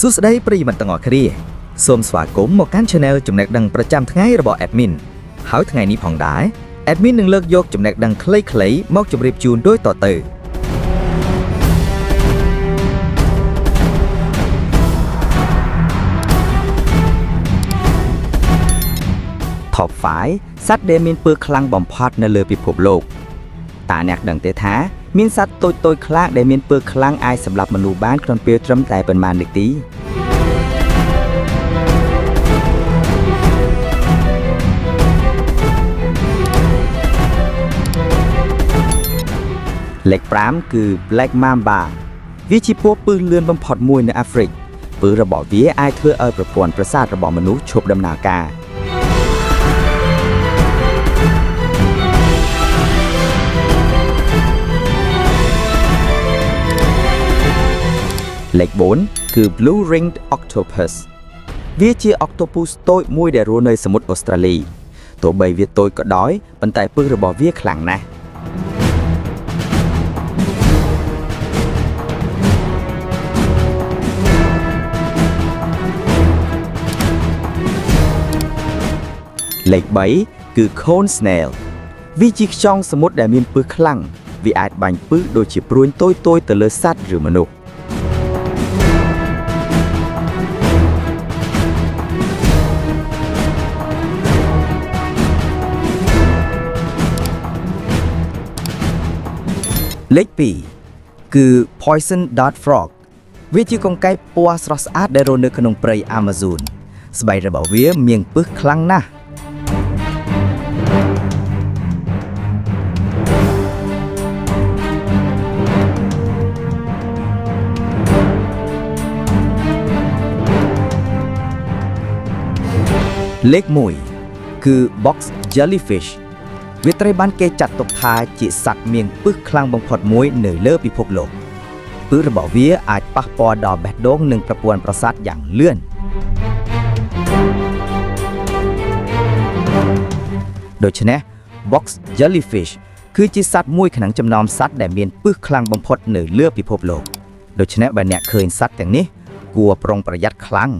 សួស្តីប្រិយមិត្តទាំងអស់គ្នាសូមស្វាគមន៍មកកាន់ Channel ចំណេះដឹងប្រចាំថ្ងៃរបស់ Admin ហើយថ្ងៃនេះផងដែរ Admin នឹងលើកយកចំណេះដឹងខ្លីៗមកជម្រាបជូនដូចតទៅ Top 5 សត្វដែលមានពើខ្លាំងបំផុតនៅលើពិភពលោកតើអ្នកដឹងទេថាមានសត្វតូចៗខ្លះដែលមានពើខ្លាំងអាចសម្លាប់មនុស្សបានក្នុងពេលត្រឹមតែប៉ុន្មាននាទីលេខ 5 គឺ Black Mamba វាជាពស់ពឹសលឿនបំផុតមួយនៅអាហ្វ្រិកពឹសរបស់វាអាចធ្វើឲ្យប្រព័ន្ធប្រសាទរបស់មនុស្សឈប់ដំណើរការលេខ 4 គឺ Blue Ringed Octopus វាជា octopus តូចមួយដែលរស់នៅសមុទ្រអូស្ត្រាលីទោះបីវាតូចក៏ដោយប៉ុន្តែពឹសរបស់វាខ្លាំងណាស់លេខ 3 គឺ Cone Snail វាជាខ្យងសមុទ្រដែលមានពឹសខ្លាំងវាអាចបាញ់ពឹសដូចជាព្រួញតូចៗទៅលើសត្វឬមនុស្សលេខ 2 គឺ Poison Dart Frog វាជាកង្កែបពណ៌ស្រស់ស្អាតដែលរស់នៅក្នុងព្រៃ Amazon ស្បែករបស់វាមានពឹសខ្លាំងណាស់លេខ 1 គឺ Box Jellyfish វាត្រូវបានគេចាត់ទុកថាជាសត្វមានពឹសខ្លាំងបំផុតមួយនៅលើពិភពលោកពឹសរបស់វាអាចប៉ះពាល់ដល់បេះដូងនិងប្រព័ន្ធប្រសាទយ៉ាងលឿនដូច្នេះ Box Jellyfish គឺជាសត្វមួយក្នុងចំណោមសត្វដែលមានពឹសខ្លាំងបំផុតនៅលើពិភពលោកដូច្នេះបើអ្នកឃើញសត្វទាំងនេះគួរប្រុងប្រយ័ត្នខ្លាំង